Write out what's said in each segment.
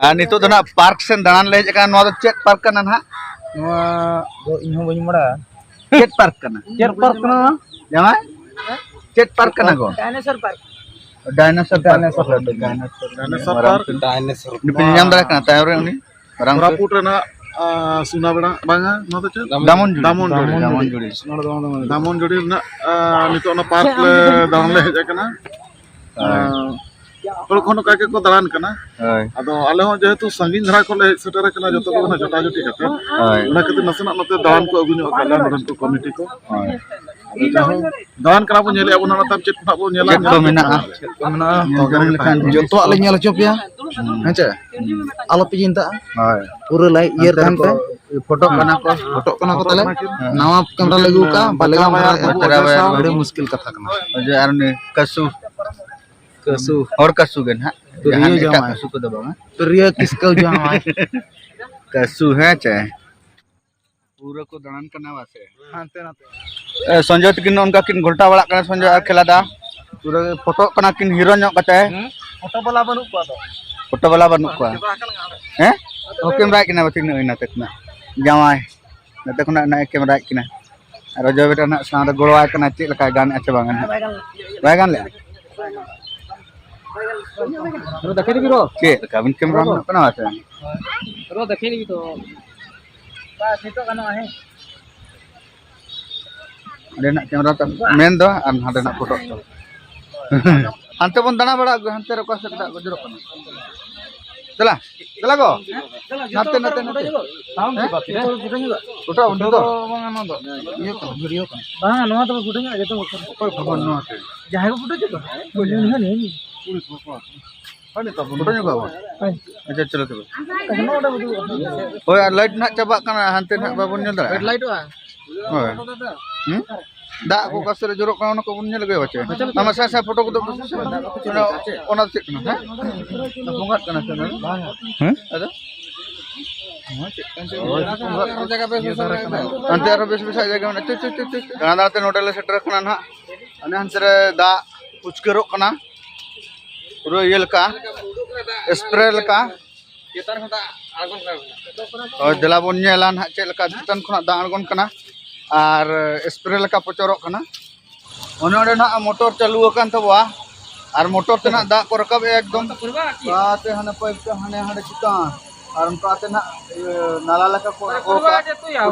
नितो दो ना पार्क सेन दानान ले जका नवा दो चेक पार्क कना ना इन हो बनी मड़ा चेक पार्क कना जमा चेक पार्क कना को dinosaur park dinosaur park ni pinjam dara kana tayo re uni barang Koraput rena suna bena banga no to che damon juri damon jodi rena nito na park le dalan le heja kana kol khono kake ko dalan kana hoy ado ale ho jehetu sangin dhara ko le setara kana joto ko na jota joti kate hoy ona kate nasana note dalan ko agu nyok kala nodan ko committee ko hoy dalan kana bo nyele abuna natam chet na bo nyela cek ko mena orang lekan joto ale nyala chop ya hacha alo pijinta hoy pura lai year kan pe photo कना को tale nawa kamera lagu ka balega bade muskil katha kana जो यार ने कसु kasu और कसु gun हा तो जहां ये एटा जमा है। कसु को दबांगा priya kiskau jama कसु है चाहे पूरा को दणन करना वासे hante nate संजय किन उनका किन घोलटा वाला कना संजय खेला दा पूरा फोटो कना किन हीरो ᱧᱚᱜ kate photo bala banu ko do photo वाला बनु को हैं ओ कैमरा किना बतिन ina tekna jawai nate kuna na camera किना रजो बेटा ना साथ गोळवा कना चे लका गान अच्छा बांगन बाय गान ले ro dekhe dibi ro चे काबिन कैमरा में कना वासे ro dekhe dibi to ba sito kana ahe ada nak kamera tak main do an ada nak foto to hantu pun dana bada hantu reko sekda gojrok kana चला को नाते sound ki baat hai photo nyoga foto undo to bang ano do ye ko video ko bang ano to photo nyoga jeto koy खबर no ate jahe ko photo jeto boleh ni ani to foto nya ko acha चलो चलो kana oda video hoy light nak coba kana hantu nak babun nyel dara red light wa hoy dak ko kasur jorok kana ko bun nyel ge bace sama saya foto ko do ona cek kana ha bungat kana sana ada अंते आरो base base जायगा में चुच गानाते nodal shutter कना ना अने हंसरे दा उचकरो कना पूरा ये लका स्प्रे लका चेतन खता आगन और दिला बन नेला ना चे लका चेतन खना दा आगन कना और स्प्रे लका पचरो कना ओनोडे ना मोटर चालू अकन तबवा और मोटर ते ना दा को रकब एकदम बाते हने पाइप हने हने चितान और उनका ते ना नाला लका को पूरा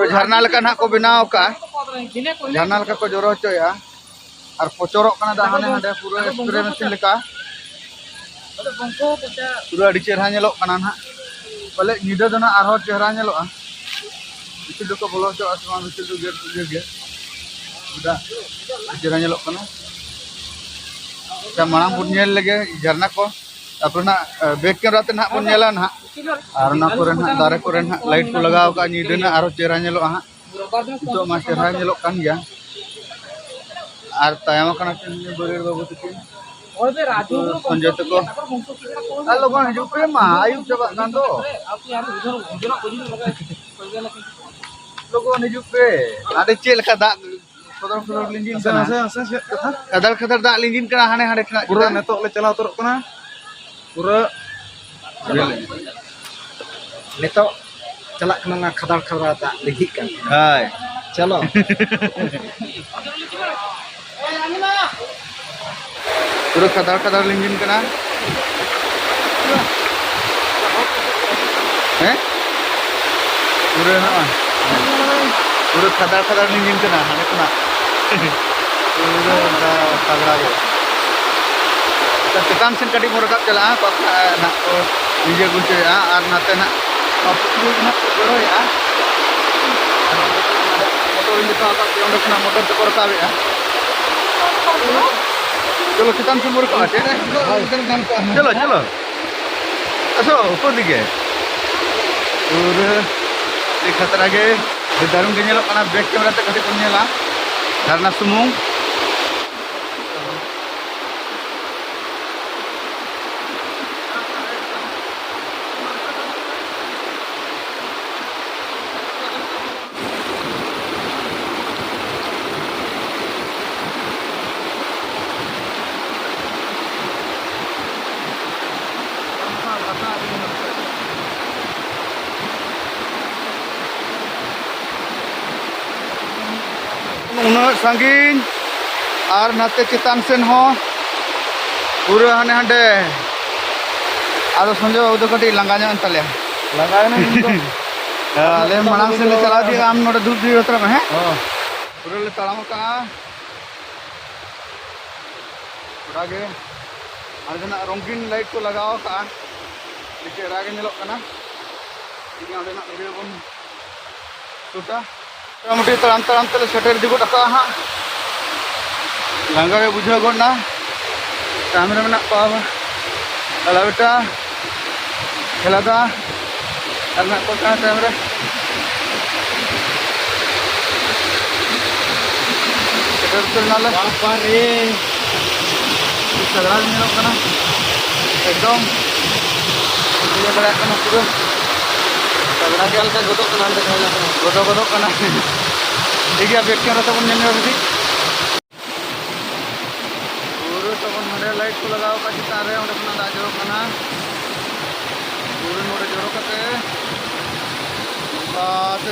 झरना लका ना को बनाव का झरना लका को जोरो चोया और पोचरो कना दा हने हने पूरा स्प्रे मशीन लका पूरा अड़ी चेहरा नेलो कना ना बोले निदा दो ना आरो चेहरा नेलो इति दो को बोलो चो आसमान इति दो गे उदा चेहरा नेलो कना मांग बुन नेल लगे झरना को तापर ना बैक कैमरा ते ना बुन नेला ना और ना कोरे ना दारे कोरे ना लाइट को लगाव का निदा ना आरो चेहरा नेलो हा तो मा चेहरा नेलो कान गया और तायम कना बरेर बाबू तकिन संजय तको लोगन हिजु पे मा आयुब जबा गान दो लोगन हिजु पे आदे चे लका दा खदर खदर लिंजिन kana खदर खदर दा लिंजिन kana हाने हाने kana pura netok le chala torok kana pura netok chalak kana khadar khadar ta lihik kan hai chalo पूरा खदर खदर लिंजिन kana हैं पूरा ना पूरा खदर खदर लिंजिन kana हाने kana पूरा दा तगड़ा ये चितान सेन कटी मोरका चला को ना को निजे गुंचे और नाते ना पपुली ना गरो या मोटर लिखा का ओंडे ना मोटर ते करका बे चलो चितान से मोरका चलो चलो असो ऊपर दिखे पूरा ये खतरा के दारुन के नेलो kana बैक कैमरा ते कटे को नेला झरना सुमुंग संगीन और नाते चितान सेन हो पूरा हाने हांडे आदो संजय बाबू तो कटी लंगा ᱧᱚᱜ तले लगा ना इनको आले मांग से ले चला दिया आम नोडे दूर दी उतर में है पूरा ले तड़ाम का पूरा के और जना रंगीन लाइट को लगाओ का नीचे रागे ᱧᱮᱞᱚᱜ ᱠᱟᱱᱟ इनके आंदे ना वीडियो बन टूटा मोटी तड़ाम तड़ाम तले सेटर दिगो डका हां लंगा के बुझा गोना कैमरा में ना पावा चला बेटा खेला था करना को कहां कैमरा सेटर तो नाला पापा रे सगड़ा ᱧᱮᱞᱚᱜ ᱠᱟᱱᱟ एकदम ये बड़ा कना पूरा सगड़ा के हल्का गोदो कना अंदर खाइला गोदो गोदो कना ठीक है व्यक्ति रहा तब ᱧᱮᱞ ᱧᱮᱞ पूरा तब नडे लाइट को लगाओ का चिता रे ओंडे खना दा जोरो कना पूरा नोडे जोरो कते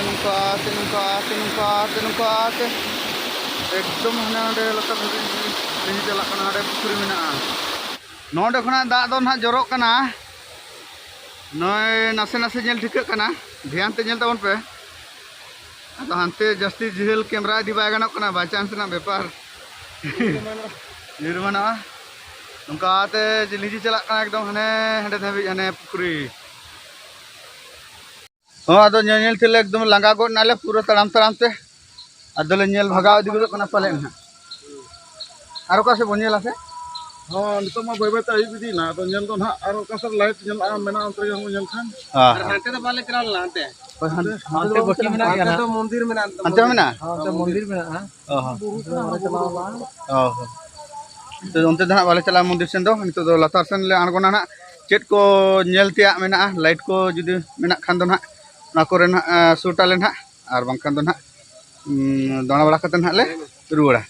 नुका एकदम हने ओंडे लता नहीं चला कना ओंडे पुकुरी मेना नोडे खना दा दो ना जोरो कना नय नासे नासे नेल ठिक कना ध्यान ते नेल तबन पे अदो हानते जस्ती झेल कैमरा दी बाय गनो कना बाय चांस ना व्यापार निर्माण नुकाते निजी चला कना एकदम हने हंडे धाबी हने पुकुरी हाँ अदो नेल तेले एकदम लंगा गोड नाले पूरा तड़ाम तड़ाम ते अदले नेल भगाव दी गोद कना पाले ना आरो का से बनेला से हाँ नितो मा बाय बाय ते आयुब दी ना तो नेल तो ना आरो का सर लाइट नेल आ मेना अंतर हम नेल खान हां हांते तो बाले चला लांते हांते बकी में ना तो मंदिर में ना अंते में ना हां तो मंदिर में हां ओहो तो उनते धना वाले चला मंदिर सेन दो नितो दो लतार सेन ले आणगोना ना चेट को नेल तिया मेना लाइट को जुदी मेना खान दो ना ना करे ना सुटाले ना आर बांखान दो ना दोना बड़ा कते ना ले रुवाड़ा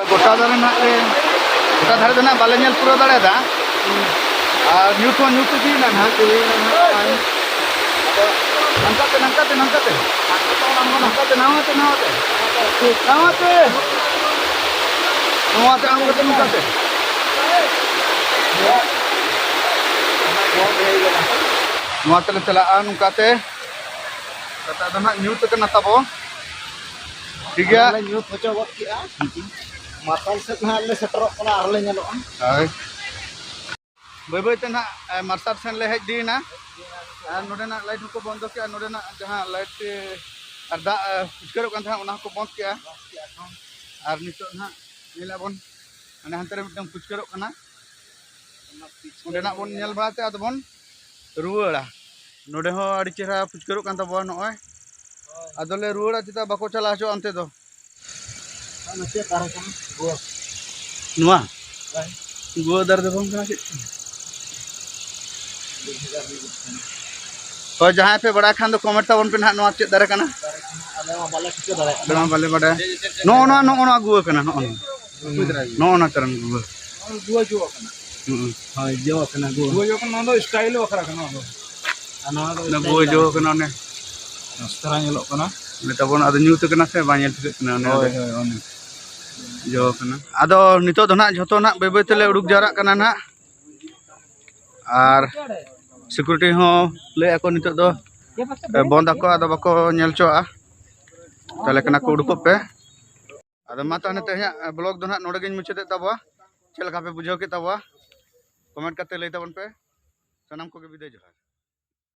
गोटा दारे ना ले गोटा धारे दो ना बाले नेल पूरा दाड़े दा आर न्यूट दी ना ना कोई ना नंकाते नंकाते नंकाते नंकाते नावाते नावाते नवाते आम कते नंकाते नवाते ले चला नंकाते कता दो ना न्यूट के ना तबो ठीक है न्यूट होचो गत किया माताल से ना ले सेटरो कना आरले नेलो हाय बाय बाय ते ना मार्सार सेन ले हेज दी ना और नोडे ना लाइट को बंद किया नोडे ना जहां लाइट और दा पुचकरो कान था उना को बंद किया और नितो ना नेला बन अने हंतरे मिटम पुचकरो कना नोडे ना बन नेल बाते आद बन रुवाड़ा नोडे हो अड़ी चेहरा पुचकरो कान तबो नय आदले रुवाड़ा चिता बाको चला हचो अंते दो नसे तारे कन गो नुआ गो दर्द बम कना के तो जहाँ पे बड़ा खान दो कमेंट तबन पे ना नो चे दारे कना आले मा बाले किसे दारे दमा बाले बड़ा नो गुआ कना नो करन गुआ गुआ जो कना हां जो कना गुआ जो कना दो स्टाइल वखरा कना ana ना गुआ जो कना ने तरह नेलो कना ने तबन आदो न्यूत कना से बाñel ठिक कना ने ओने जो कना आदो नितो दो ना झतो ना बे बे तेले उडुक जारा कना ना और सिक्योरिटी हो ले ako नितो दो बंद ako आदो बको नेल चोआ तले कना को उडुक पे आदो माता ने तेहा ब्लॉग दो ना नोडे गिन मुचे दे तबवा चल का पे बुझाव के तबवा कमेंट करते ले तबन पे सनम को के विदाय जोहार।